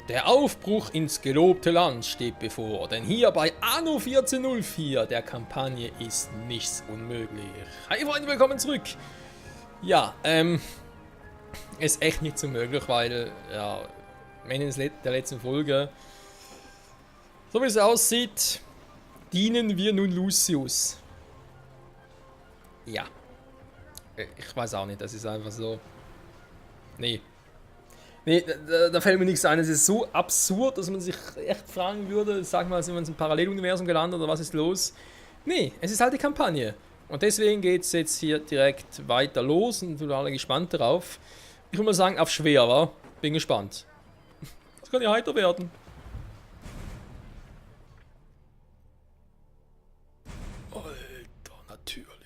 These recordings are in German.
Der Aufbruch ins gelobte Land steht bevor, denn hier bei Anno 1404 der Kampagne ist nichts unmöglich. Hi Freunde, willkommen zurück. Ja, ist echt nicht so möglich, weil, ja, am Ende der letzten Folge, so wie es aussieht, dienen wir nun Lucius. Ja. Ich weiß auch nicht, das ist einfach so. Nee. Nee, da fällt mir nichts ein. Es ist so absurd, dass man sich echt fragen würde, sag mal, sind wir in einem Paralleluniversum gelandet oder was ist los? Nee, es ist halt die Kampagne. Und deswegen geht es jetzt hier direkt weiter los und wir sind alle gespannt darauf. Ich würde mal sagen, auf schwer, wa? Bin gespannt. Das kann ja heiter werden. Alter, natürlich.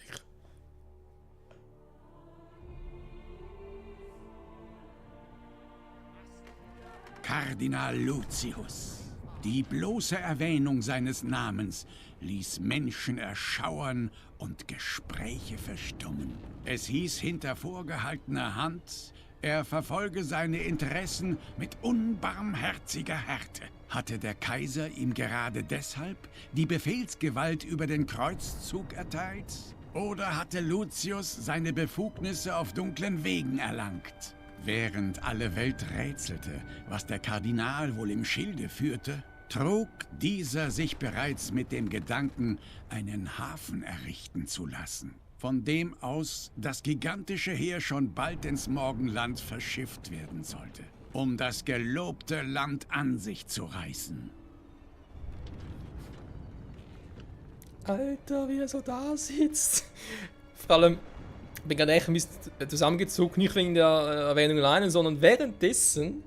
Kardinal Lucius. Die bloße Erwähnung seines Namens ließ Menschen erschauern und Gespräche verstummen. Es hieß hinter vorgehaltener Hand, er verfolge seine Interessen mit unbarmherziger Härte. Hatte der Kaiser ihm gerade deshalb die Befehlsgewalt über den Kreuzzug erteilt? Oder hatte Lucius seine Befugnisse auf dunklen Wegen erlangt? Während alle Welt rätselte, was der Kardinal wohl im Schilde führte, trug dieser sich bereits mit dem Gedanken, einen Hafen errichten zu lassen, von dem aus das gigantische Heer schon bald ins Morgenland verschifft werden sollte, um das gelobte Land an sich zu reißen. Alter, wie er so da sitzt. Vor allem, ich bin gerade echt ein bisschen zusammengezuckt, nicht wegen der Erwähnung alleine, sondern währenddessen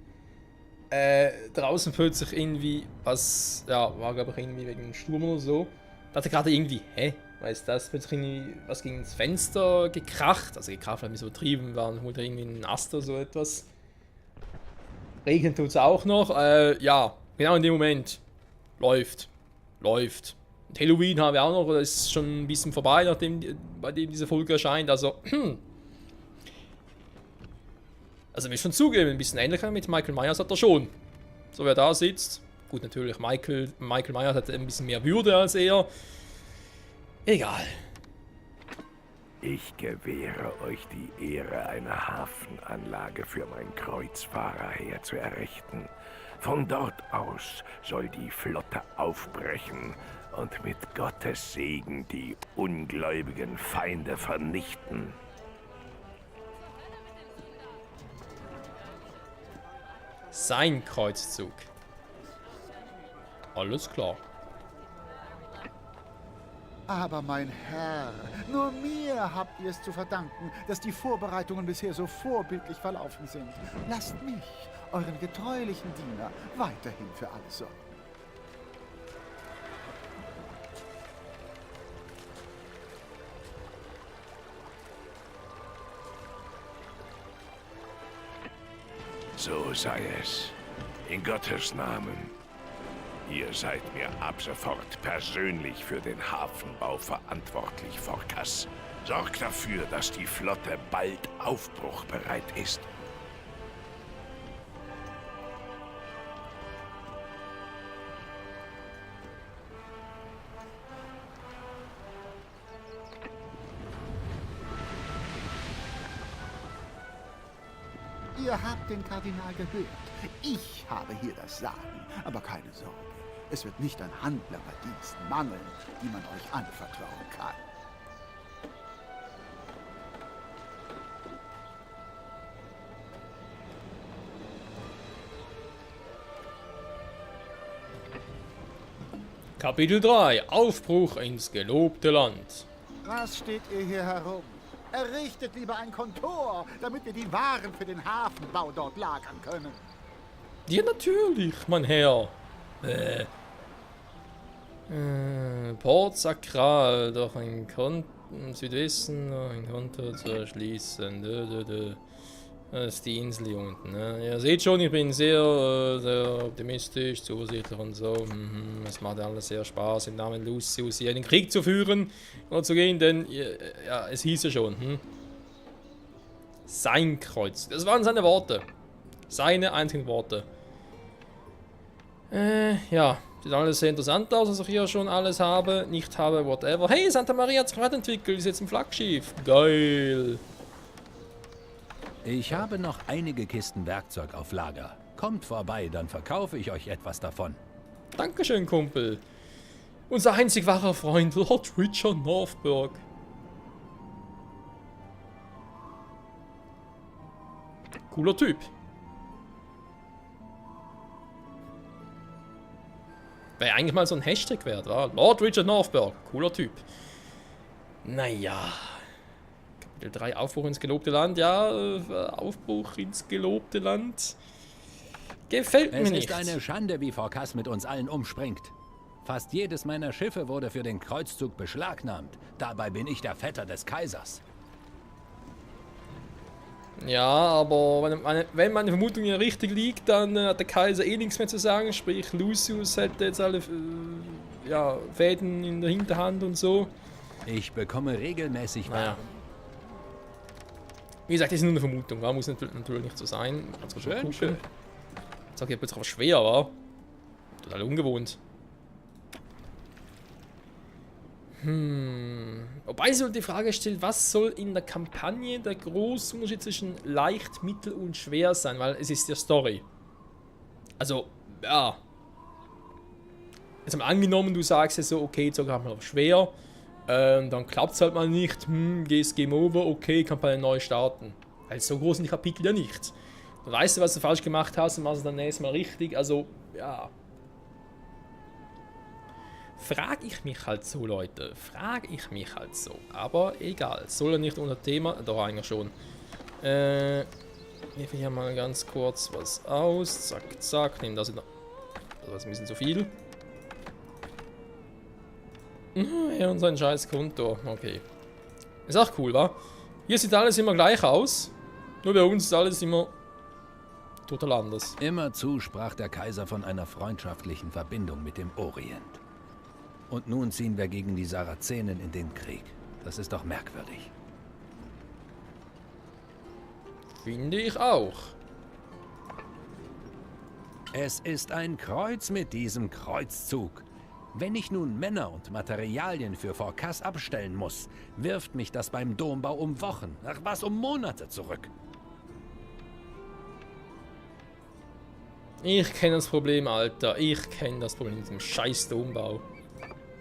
draußen plötzlich irgendwie was, ja, war glaube ich irgendwie wegen dem Sturm oder so. Da hat er gerade irgendwie, was ist das? Plötzlich irgendwie was gegen das Fenster gekracht. Also gekracht hat mich so übertrieben, war irgendwie ein Ast oder so etwas. Regnen tut es auch noch. Ja, genau in dem Moment. Läuft. Und Halloween haben wir auch noch, das ist schon ein bisschen vorbei, bei dem diese Folge erscheint. Also, also will schon zugeben, ein bisschen ähnlicher mit Michael Myers hat er schon. So wer da sitzt. Gut, natürlich, Michael Myers hat ein bisschen mehr Würde als er. Egal. Ich gewähre euch die Ehre, eine Hafenanlage für mein Kreuzfahrerheer zu errichten. Von dort aus soll die Flotte aufbrechen und mit Gottes Segen die ungläubigen Feinde vernichten. Sein Kreuzzug. Alles klar. Aber mein Herr, nur mir habt ihr es zu verdanken, dass die Vorbereitungen bisher so vorbildlich verlaufen sind. Lasst mich, euren getreulichen Diener, weiterhin für alles sorgen. So sei es. In Gottes Namen. Ihr seid mir ab sofort persönlich für den Hafenbau verantwortlich, Phorkas. Sorgt dafür, dass die Flotte bald aufbruchbereit ist. Ihr habt den Kardinal gehört. Ich habe hier das Sagen, aber keine Sorge. Es wird nicht an Handlanger-Diensten mangeln, die man euch anvertrauen kann. Kapitel 3. Aufbruch ins gelobte Land. Was steht ihr hier herum? Errichtet lieber ein Kontor, damit wir die Waren für den Hafenbau dort lagern können. Ja, natürlich, mein Herr. Port Sakral, durch ein Konto im Südwesten, durch ein Konto zu erschließen. Das ist die Insel hier unten. Ne? Ihr seht schon, ich bin sehr, sehr optimistisch, zuversichtlich und so. Es macht alles sehr Spaß, im Namen Lucius hier einen Krieg zu führen oder zu gehen, denn ja, es hieß ja schon. Sein Kreuz. Das waren seine Worte. Seine einzigen Worte. Ja, sieht alles sehr interessant aus, was ich hier schon alles habe, nicht habe, whatever. Hey, Santa Maria hat sich weiterentwickelt, ist jetzt ein Flaggschiff. Geil. Ich habe noch einige Kisten Werkzeug auf Lager. Kommt vorbei, dann verkaufe ich euch etwas davon. Dankeschön, Kumpel. Unser einzig wahrer Freund, Lord Richard Northburg. Cooler Typ. Wäre eigentlich mal so ein Hashtag wert, wa? Lord Richard Northburg. Cooler Typ. Naja. Kapitel 3, Aufbruch ins gelobte Land. Ja, Aufbruch ins gelobte Land. Gefällt mir nicht. Es ist eine Schande, wie Forkas mit uns allen umspringt. Fast jedes meiner Schiffe wurde für den Kreuzzug beschlagnahmt. Dabei bin ich der Vetter des Kaisers. Ja, aber wenn meine Vermutung ja richtig liegt, dann hat der Kaiser eh nichts mehr zu sagen. Sprich, Lucius hätte jetzt alle Fäden in der Hinterhand und so. Ich bekomme regelmäßig Naja. Waren. Wie gesagt, das ist nur eine Vermutung, war muss natürlich nicht so sein. Kannst du schon gucken. Schön. Jetzt sag ich plötzlich, was schwer war. Total ungewohnt. Wobei sich die Frage stellt, was soll in der Kampagne der große Unterschied zwischen leicht, mittel und schwer sein? Weil es ist ja Story. Also, ja. Jetzt mal angenommen, du sagst ja so, okay, jetzt sogar mal schwer. Dann klappt es halt mal nicht. Gehst Game Over, okay, Kampagne neu starten. Weil so groß sind die Kapitel ja nicht. Dann weißt du, was du falsch gemacht hast und machst es dann nächstes Mal richtig. Also, ja. Frag ich mich halt so, Leute. Frag ich mich halt so. Aber egal. Soll ja nicht unter Thema. Doch, eigentlich schon. Nehme ich hier mal ganz kurz was aus. Zack, zack. Nehmen das noch. Das ist ein bisschen zu viel. Ja, und sein scheiß Konto. Okay. Ist auch cool, wa? Hier sieht alles immer gleich aus. Nur bei uns ist alles immer total anders. Immerzu sprach der Kaiser von einer freundschaftlichen Verbindung mit dem Orient. Und nun ziehen wir gegen die Sarazenen in den Krieg. Das ist doch merkwürdig. Finde ich auch. Es ist ein Kreuz mit diesem Kreuzzug. Wenn ich nun Männer und Materialien für Forkas abstellen muss, wirft mich das beim Dombau um Wochen, ach was, um Monate zurück. Ich kenne das Problem, Alter. Ich kenne das Problem mit dem scheiß Dombau.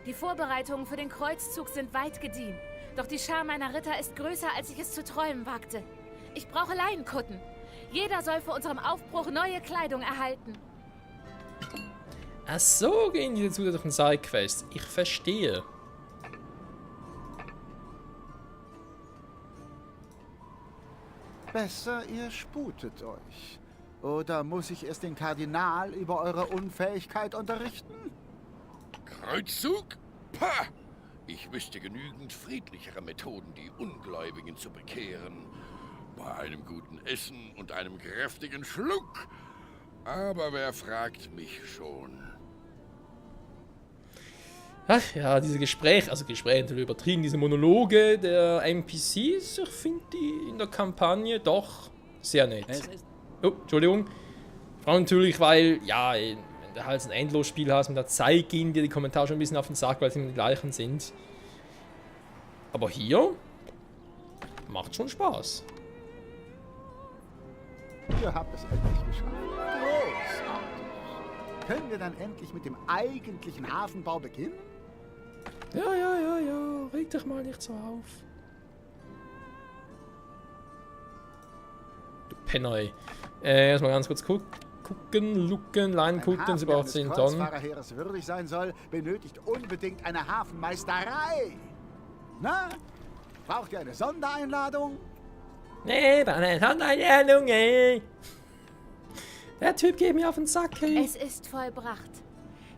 Die Vorbereitungen für den Kreuzzug sind weit gediehen. Doch die Schar meiner Ritter ist größer, als ich es zu träumen wagte. Ich brauche Leinenkutten. Jeder soll vor unserem Aufbruch neue Kleidung erhalten. Ach so gehen diese zusätzlichen Sidequests. Ich verstehe. Besser, ihr sputet euch. Oder muss ich erst den Kardinal über eure Unfähigkeit unterrichten? Kreuzzug? Pah! Ich wüsste genügend friedlichere Methoden, die Ungläubigen zu bekehren. Bei einem guten Essen und einem kräftigen Schluck. Aber wer fragt mich schon? Ach ja, diese Gespräche natürlich übertrieben, diese Monologe der NPCs, ich finde die in der Kampagne doch sehr nett. Oh, Entschuldigung. Vor allem natürlich, weil, ja, wenn du halt ein Endlosspiel hast, mit der Zeit gehen dir die Kommentare schon ein bisschen auf den Sack, weil sie immer die gleichen sind. Aber hier macht schon Spaß. Ihr habt es endlich geschafft. Großartig. Können wir dann endlich mit dem eigentlichen Hafenbau beginnen? Ja, reg dich mal nicht so auf. Du Penner, ey. Erstmal ganz kurz gucken, Leinenkutten, sie braucht 10 Tonnen. Ein Kreuzfahrerheeres würdig sein soll, benötigt unbedingt eine Hafenmeisterei. Na, braucht ihr eine Sondereinladung? Nee, bei einer Sondereinladung, ey. Der Typ geht mir auf den Sack, ey. Es ist vollbracht.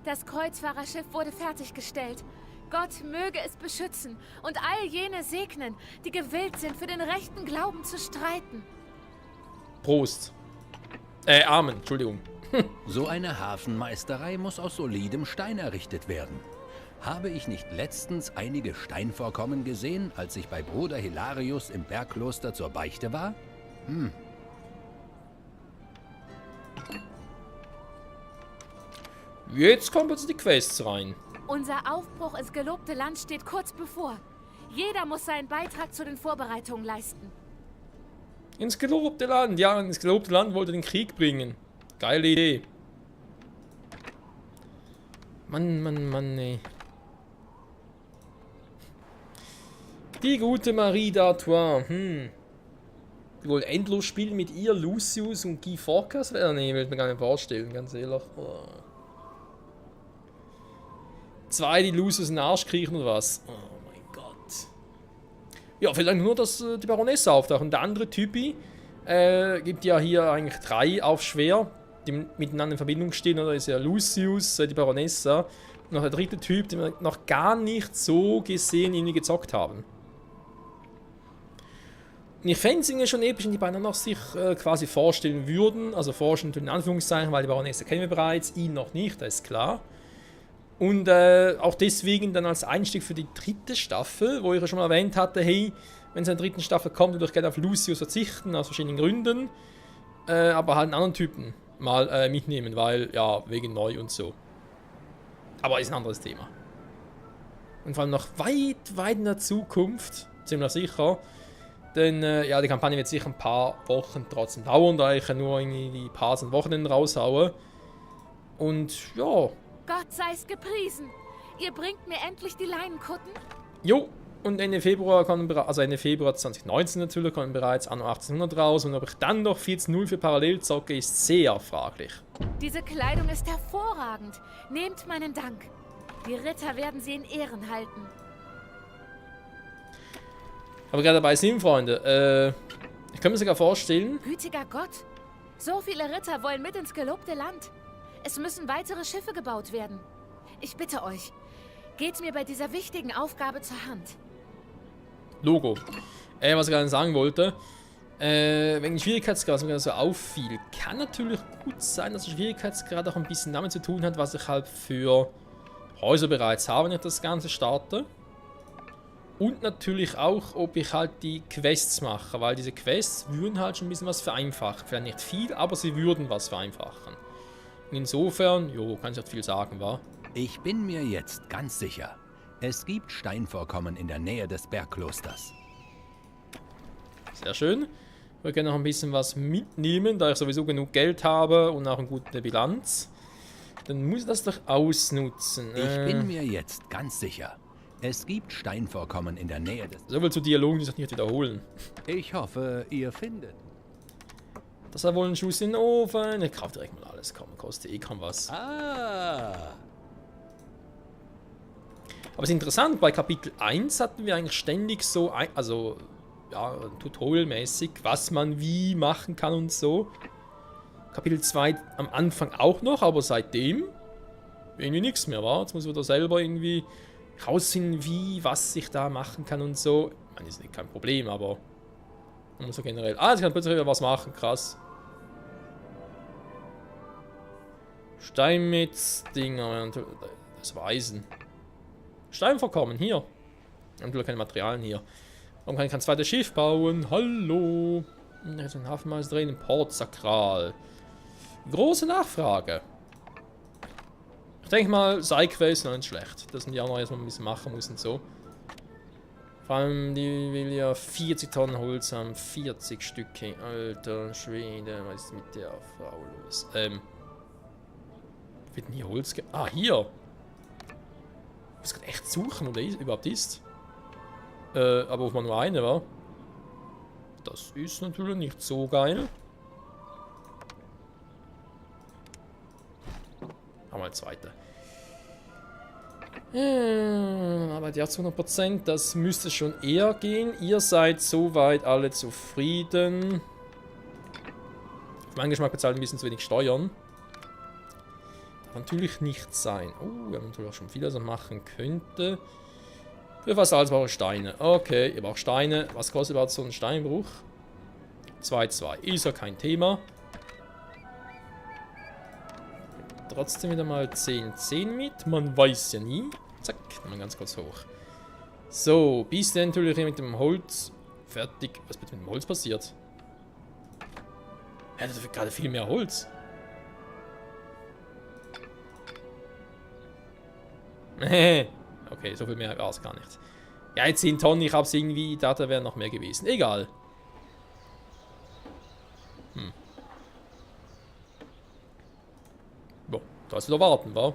Das Kreuzfahrerschiff wurde fertiggestellt. Gott möge es beschützen und all jene segnen, die gewillt sind, für den rechten Glauben zu streiten. Prost. Amen, Entschuldigung. So eine Hafenmeisterei muss aus solidem Stein errichtet werden. Habe ich nicht letztens einige Steinvorkommen gesehen, als ich bei Bruder Hilarius im Bergkloster zur Beichte war? Hm. Jetzt kommen jetzt die Quests rein. Unser Aufbruch ins gelobte Land steht kurz bevor. Jeder muss seinen Beitrag zu den Vorbereitungen leisten. Ins gelobte Land. Ja, ins gelobte Land wollte den Krieg bringen. Geile Idee. Mann, ey. Die gute Marie d'Artois. Die wohl endlos spielen mit ihr, Lucius und Guy Fawkes? Nee, will ich mir gar nicht vorstellen, ganz ehrlich. Oh. Zwei, die Lucius in den Arsch kriechen oder was? Oh mein Gott. Ja, vielleicht nur, dass die Baronesse auftaucht. Und der andere Typi gibt ja hier eigentlich 3 auf schwer, die miteinander in Verbindung stehen. Oder ist ja Lucius, die Baronessa. Und noch der dritte Typ, den wir noch gar nicht so gesehen irgendwie gezockt haben. Und ich fände es irgendwie schon episch, wenn die beiden noch sich quasi vorstellen würden. Also vorstellen in Anführungszeichen, weil die Baronesse kennen wir bereits, ihn noch nicht, das ist klar. Und auch deswegen dann als Einstieg für die 3. Staffel, wo ich ja schon mal erwähnt hatte, hey, wenn es in der 3. Staffel kommt, würde ich gerne auf Lucius verzichten, aus verschiedenen Gründen. Aber halt einen anderen Typen mal mitnehmen, weil, ja, wegen neu und so. Aber ist ein anderes Thema. Und vor allem noch weit in der Zukunft, ziemlich sicher. Denn ja, die Kampagne wird sicher ein paar Wochen trotzdem dauern, da ich ja nur irgendwie die paar Wochenenden raushaue. Und ja. Gott sei's gepriesen! Ihr bringt mir endlich die Leinenkutten? Jo, und Ende Februar 2019 natürlich, kommen bereits Anno 1800 raus. Und ob ich dann noch 14.0 für parallel zocke, ist sehr fraglich. Diese Kleidung ist hervorragend. Nehmt meinen Dank. Die Ritter werden sie in Ehren halten. Aber gerade dabei sind, Freunde, ich kann mir sogar vorstellen... Gütiger Gott! So viele Ritter wollen mit ins gelobte Land. Es müssen weitere Schiffe gebaut werden. Ich bitte euch, geht mir bei dieser wichtigen Aufgabe zur Hand. Logo. Was ich gerade sagen wollte, wegen dem Schwierigkeitsgrad, was mir so auffiel, kann natürlich gut sein, dass der Schwierigkeitsgrad auch ein bisschen damit zu tun hat, was ich halt für Häuser bereits habe, wenn ich das Ganze starte. Und natürlich auch, ob ich halt die Quests mache, weil diese Quests würden halt schon ein bisschen was vereinfachen. Vielleicht nicht viel, aber sie würden was vereinfachen. Insofern, jo, kann ich auch viel sagen, wa? Ich bin mir jetzt ganz sicher, es gibt Steinvorkommen in der Nähe des Bergklosters. Sehr schön. Wir können noch ein bisschen was mitnehmen, da ich sowieso genug Geld habe und auch eine gute Bilanz. Dann muss ich das doch ausnutzen. Ich bin mir jetzt ganz sicher, es gibt Steinvorkommen in der Nähe des... So viel zu Dialogen, die sich nicht wiederholen. Ich hoffe, ihr findet... Das war wohl ein Schuss in den Ofen. Ich kaufe direkt mal alles. Komm, kostet eh kaum was. Ah. Aber es ist interessant, bei Kapitel 1 hatten wir eigentlich ständig so, also, ja, Tutorial-mäßig, was man wie machen kann und so. Kapitel 2 am Anfang auch noch, aber seitdem irgendwie nichts mehr, war. Jetzt muss man da selber irgendwie rausfinden, wie, was ich da machen kann und so. Ich meine, ist nicht kein Problem, aber man muss ja generell... jetzt kann plötzlich wieder was machen, krass. Steinmetz-Dinger, das war Eisen. Steinvorkommen, hier. Natürlich keine Materialien hier. Warum kann ich kein zweites Schiff bauen? Hallo. Da ist ein Hafenmeister drin, im Port Sakral. Große Nachfrage. Ich denke mal, Sidequests sind nicht schlecht. Das sind die auch noch erstmal ein bisschen machen muss und so. Vor allem, die will ja 40 Tonnen Holz haben, 40 Stücke. Alter Schwede, was ist mit der Frau los? Wird denn hier Holz hier! Ich muss gerade echt suchen, wo der überhaupt ist. Aber ob man nur eine war. Das ist natürlich nicht so geil. Haben wir eine zweite. Aber die hat zu 100%, das müsste schon eher gehen. Ihr seid soweit alle zufrieden. Auf meinen Geschmack bezahlt ein bisschen zu wenig Steuern. Darf natürlich nicht sein. Oh, wir haben natürlich auch schon viel, was man machen könnte. Für was alles brauche ich Steine. Okay, ihr braucht Steine. Was kostet überhaupt so ein Steinbruch? 2,2. Ist ja kein Thema. Trotzdem wieder mal 10 mit. Man weiß ja nie. Zack, mal ganz kurz hoch. So, bis dann natürlich hier mit dem Holz fertig. Was bitte mit dem Holz passiert? Er hat gerade viel mehr Holz. Okay, so viel mehr war es gar nicht. Ja, jetzt 10 Tonnen, ich hab's irgendwie, da wäre noch mehr gewesen. Egal. Boah, da ist wieder warten, wa?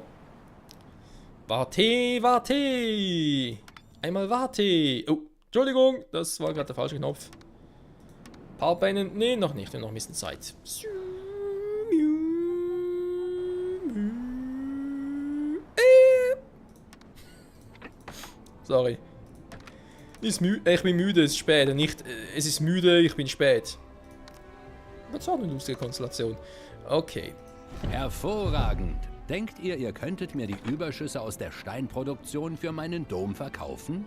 Warte! Einmal warte! Oh, Entschuldigung, das war gerade der falsche Knopf. Powerbeinen? Nee, noch nicht, wir haben noch ein bisschen Zeit. Sorry. Ich bin müde, es ist spät. Nicht, es ist müde, ich bin spät. Was war eine lustige Konstellation? Okay. Hervorragend. Denkt ihr, ihr könntet mir die Überschüsse aus der Steinproduktion für meinen Dom verkaufen?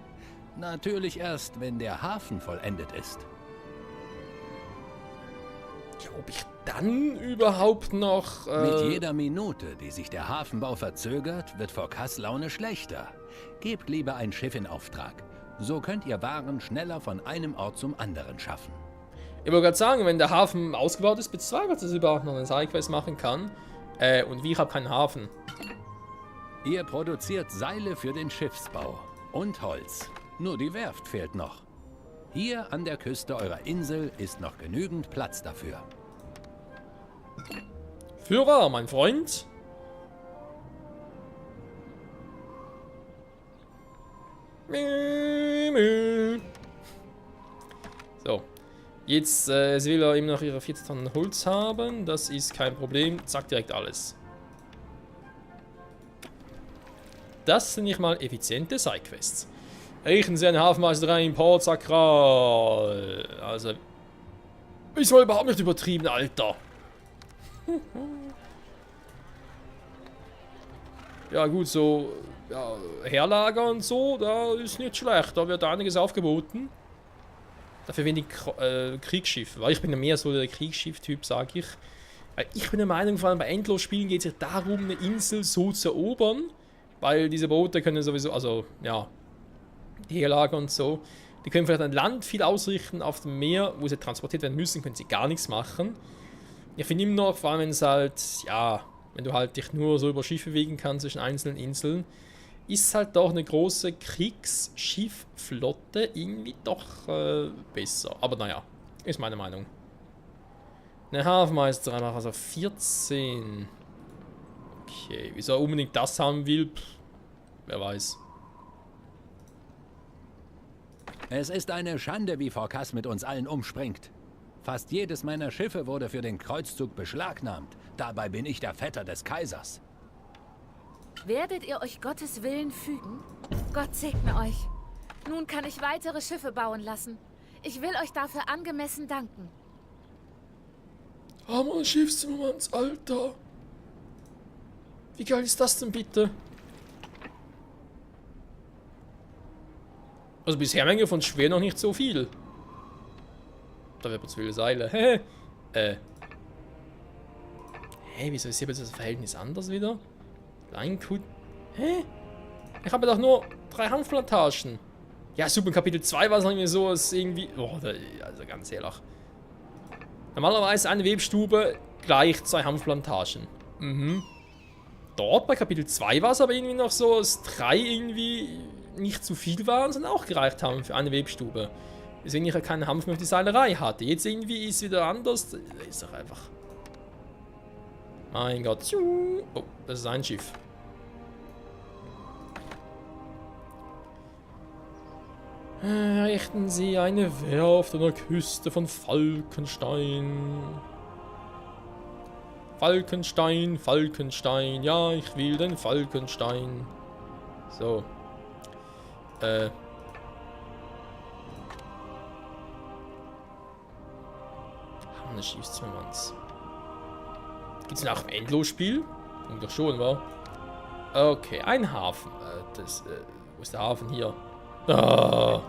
Natürlich erst, wenn der Hafen vollendet ist. Ja, ob ich dann überhaupt noch... Mit jeder Minute, die sich der Hafenbau verzögert, wird Forkas Laune schlechter. Gebt lieber ein Schiff in Auftrag. So könnt ihr Waren schneller von einem Ort zum anderen schaffen. Ich wollte gerade sagen, wenn der Hafen ausgebaut ist, bezweifelt, dass ich überhaupt noch eine Sidequest machen kann. Und wie, ich habe keinen Hafen. Ihr produziert Seile für den Schiffsbau und Holz. Nur die Werft fehlt noch. Hier an der Küste eurer Insel ist noch genügend Platz dafür. Führer, mein Freund. So. Jetzt will er eben noch ihre 40 Tonnen Holz haben. Das ist kein Problem. Zack, direkt alles. Das sind nicht mal effiziente Sidequests. Richten Sie einen Hafenmeister in Port Sakral. Also. Ist wohl überhaupt nicht übertrieben, Alter. Ja, gut, so. Ja, Heerlager und so, da ist nicht schlecht. Da wird einiges aufgeboten. Dafür wenig Kriegsschiffe. Weil ich bin ja mehr so der Kriegsschiff-Typ, sag ich. Weil ich bin der Meinung, vor allem bei Endlosspielen geht es ja darum, eine Insel so zu erobern. Weil diese Boote können sowieso, also, ja, die Heerlager und so, die können vielleicht an Land viel ausrichten, auf dem Meer, wo sie transportiert werden müssen, können sie gar nichts machen. Ich finde immer noch, vor allem wenn es halt, ja, wenn du halt dich nur so über Schiffe bewegen kannst zwischen einzelnen Inseln, ist halt doch eine große Kriegsschifflotte irgendwie doch besser. Aber naja, ist meine Meinung. Eine Hafenmeisterei macht also 14. Okay, wieso er unbedingt das haben will, wer weiß. Es ist eine Schande, wie Forkas mit uns allen umspringt. Fast jedes meiner Schiffe wurde für den Kreuzzug beschlagnahmt. Dabei bin ich der Vetter des Kaisers. Werdet ihr euch Gottes Willen fügen? Gott segne euch. Nun kann ich weitere Schiffe bauen lassen. Ich will euch dafür angemessen danken. Hammer Schiffszimmermanns, Alter. Wie geil ist das denn bitte? Also bisher Menge von schwer noch nicht so viel. Da wird man zu viele Seile. Hä, wieso ist hier das Verhältnis anders wieder? Leinkut. Hä? Ich habe doch nur 3 Hanfplantagen. Ja, super, in Kapitel 2 war es irgendwie so, dass irgendwie... Oh, also ganz ehrlich. Normalerweise eine Webstube gleich 2 Hanfplantagen. Mhm. Dort bei Kapitel 2 war es aber irgendwie noch so, dass 3 irgendwie nicht zu viel waren, sondern auch gereicht haben für eine Webstube. Deswegen ich ja keinen Hanf mehr auf die Seilerei hatte. Jetzt irgendwie ist es wieder anders. Ist doch einfach... Mein Gott. Oh, das ist ein Schiff. Errichten Sie eine Werft an der Küste von Falkenstein. Falkenstein, Falkenstein. Ja, ich will den Falkenstein. So. Eine Schiffszimmermanns. Gibt's denn auch ein Endlosspiel? Doch schon, wa? Okay, ein Hafen. Wo ist der Hafen hier? Ah.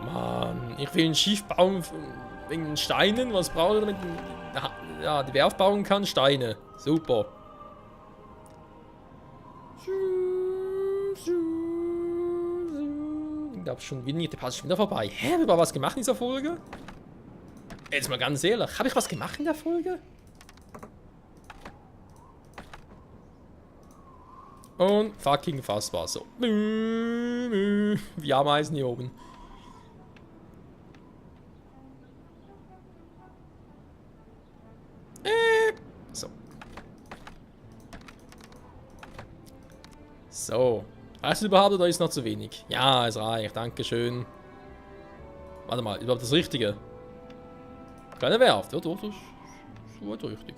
Mann, ich will ein Schiff bauen wegen den Steinen. Was braucht er damit? Ja, die Werft bauen kann? Steine. Super. Ich glaube schon wieder nicht. Der passt schon wieder vorbei. Hä? Haben wir was gemacht in dieser Folge? Jetzt mal ganz ehrlich. Habe ich was gemacht in der Folge? Und fucking Fasswasser. Wie Ameisen hier oben. So. So. Reicht es überhaupt oder ist noch zu wenig? Ja, es reicht. Dankeschön. Warte mal, überhaupt das Richtige? Keine Werft. Ja, doch, das ist gut richtig.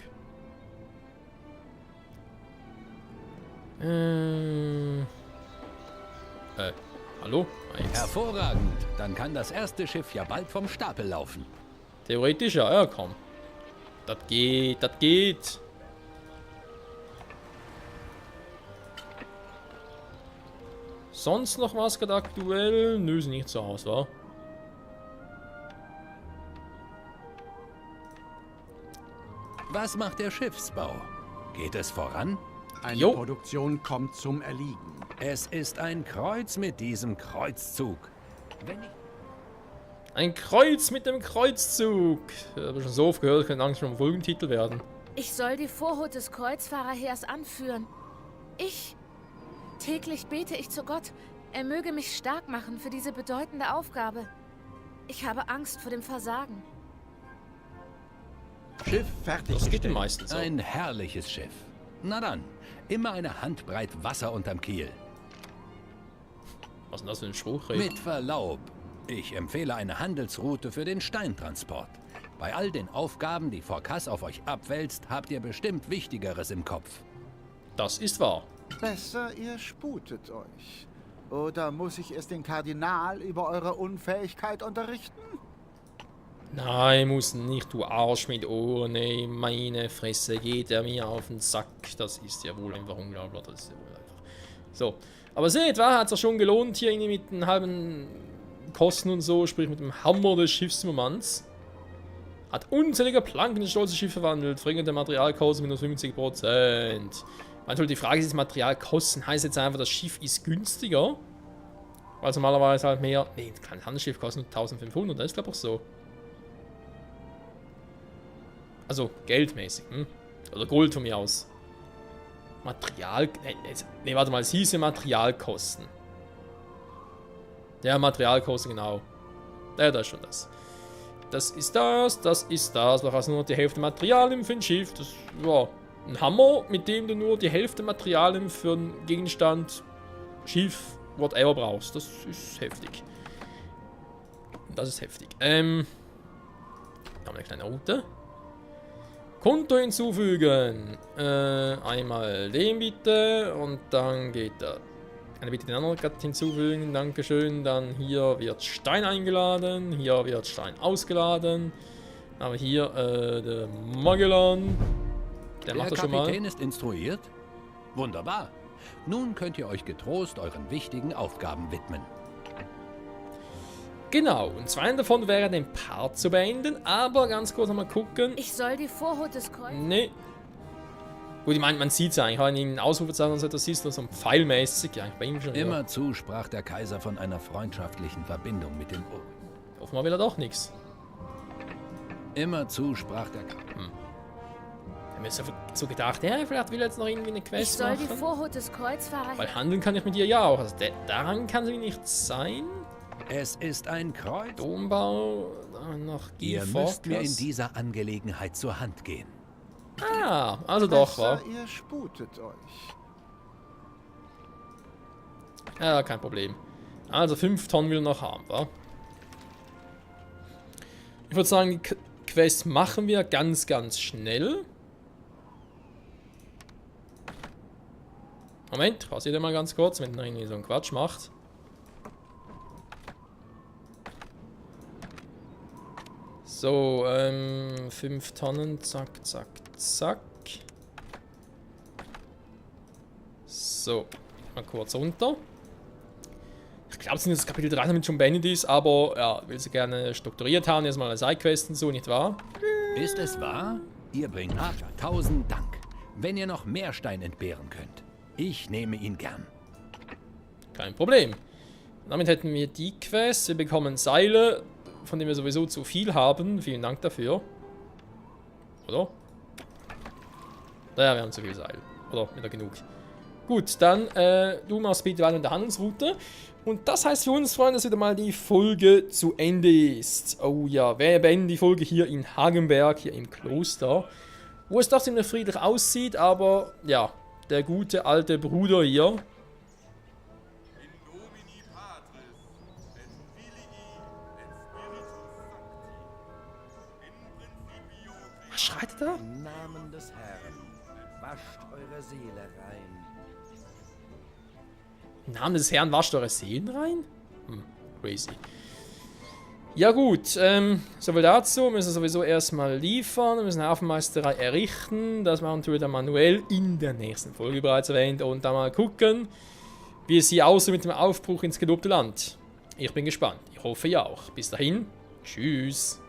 Hallo? Eins. Hervorragend. Dann kann das erste Schiff ja bald vom Stapel laufen. Theoretisch ja, ja komm. Das geht, das geht. Sonst noch was gerade aktuell? Nö, sieht nicht so aus, wa? Was macht der Schiffsbau? Geht es voran? Eine Jo. Produktion kommt zum Erliegen. Es ist ein Kreuz mit diesem Kreuzzug. Wenn ich Ein Kreuz mit dem Kreuzzug. Ich habe schon so oft gehört, könnte Angst schon ein Folgentitel werden. Ich soll die Vorhut des Kreuzfahrerheers anführen. Ich? Täglich bete ich zu Gott, er möge mich stark machen für diese bedeutende Aufgabe. Ich habe Angst vor dem Versagen. Schiff Das geht fertiggestellt. den meisten so. Ein herrliches Schiff. Na dann, immer eine Handbreit Wasser unterm Kiel. Was ist denn das für ein Spruch? Ey? Mit Verlaub, ich empfehle eine Handelsroute für den Steintransport. Bei all den Aufgaben, die Forkas auf euch abwälzt, habt ihr bestimmt Wichtigeres im Kopf. Das ist wahr. Besser, ihr sputet euch. Oder muss ich erst den Kardinal über eure Unfähigkeit unterrichten? Nein, muss nicht, du Arsch mit Ohren, ey, meine Fresse, geht er mir auf den Sack. Das ist ja wohl einfach unglaublich, das ist ja wohl einfach. So, aber seht, war, hat es ja schon gelohnt, hier irgendwie mit den halben Kosten und so, sprich mit dem Hammer des Schiffsmoments. Hat unzählige Planken in stolze Schiff verwandelt, verringerte Materialkosten minus 50%. Natürlich die Frage ist, Materialkosten heißt jetzt einfach, das Schiff ist günstiger. Weil es normalerweise halt mehr. Ne, ein kleines Handelsschiff kostet nur 1500, das ist glaube ich auch so. Also geldmäßig, hm? Oder Gold von mir aus. Material. Ne, warte mal, es hieß ja Materialkosten. Ja, Materialkosten, genau. Ja, das ist schon das. Das ist das. Du hast nur die Hälfte Materialien für ein Schiff. Das ja ein Hammer, mit dem du nur die Hälfte Materialien für einen Gegenstand, Schiff, whatever brauchst. Das ist heftig. Das ist heftig. Haben wir eine kleine Route. Konto hinzufügen. Einmal den bitte und dann geht da. Kann ich bitte den anderen gerade hinzufügen? Dankeschön. Dann hier wird Stein eingeladen. Hier wird Stein ausgeladen. Aber hier der Magellan. Der macht das schon mal. Kapitän ist instruiert? Wunderbar. Nun könnt ihr euch getrost euren wichtigen Aufgaben widmen. Genau, und zwei davon wäre den Part zu beenden, aber ganz kurz nochmal gucken. Ich soll die Vorhut des Kreuzes... Nee. Gut, ich meine, man sieht es eigentlich, wenn du einen Ausrufezeichen und so etwas siehst, so ein pfeilmäßig, ja, bei ihm schon. Immerzu sprach der Kaiser von einer freundschaftlichen Verbindung mit den Ur. Offenbar will er doch nichts. Immerzu sprach der Ich habe mir so gedacht, ja, vielleicht will er jetzt noch irgendwie eine Ich Quest soll machen. die Vorhut des Kreuzfahrerheers... Weil handeln kann ich mit dir ja auch. Also daran kann es nicht sein. Es ist ein Kreuz. Dombau, dann noch Ihr Guy müsst mir in Fawkes. dieser Angelegenheit zur Hand gehen. Ah, also doch, wa? Besser, ihr sputet euch. Ja, kein Problem. Also 5 Tonnen will er noch haben, wa? Ich würde sagen, die Quest machen wir ganz, ganz schnell. Moment, pausiert ihr mal ganz kurz, wenn er irgendwie so einen Quatsch macht. So, 5 Tonnen, zack, zack, zack. So, mal kurz runter. Ich glaube, dass Kapitel 3 damit schon beendet ist, aber ja, will sie gerne strukturiert haben, erstmal eine Sidequest und so, nicht wahr? Ist es wahr? Ihr bringt 8000 Dank. Wenn ihr noch mehr Stein entbehren könnt. Ich nehme ihn gern. Kein Problem. Damit hätten wir die Quest. Wir bekommen Seile, von denen wir sowieso zu viel haben. Vielen Dank dafür. Oder? Naja, wir haben zu viel Seil. Oder wieder genug. Gut, dann du machst bitte weiter in der Handlungsroute. Und das heißt für uns, Freunde, dass wieder mal die Folge zu Ende ist. Oh ja, wir beenden die Folge hier in Hagenberg, hier im Kloster. Wo es doch ziemlich friedlich aussieht, aber ja, der gute alte Bruder hier. Was schreit er da? Im Namen des Herrn, wascht eure Seele rein. Im Namen des Herrn wascht eure Seelen rein? Crazy. Ja gut, soviel dazu. Wir müssen sowieso erstmal liefern. Wir müssen eine Hafenmeisterei errichten. Das machen wir dann manuell in der nächsten Folge bereits erwähnt. Und dann mal gucken, wie es hier aussieht mit dem Aufbruch ins gelobte Land. Ich bin gespannt. Ich hoffe ihr auch. Bis dahin. Tschüss.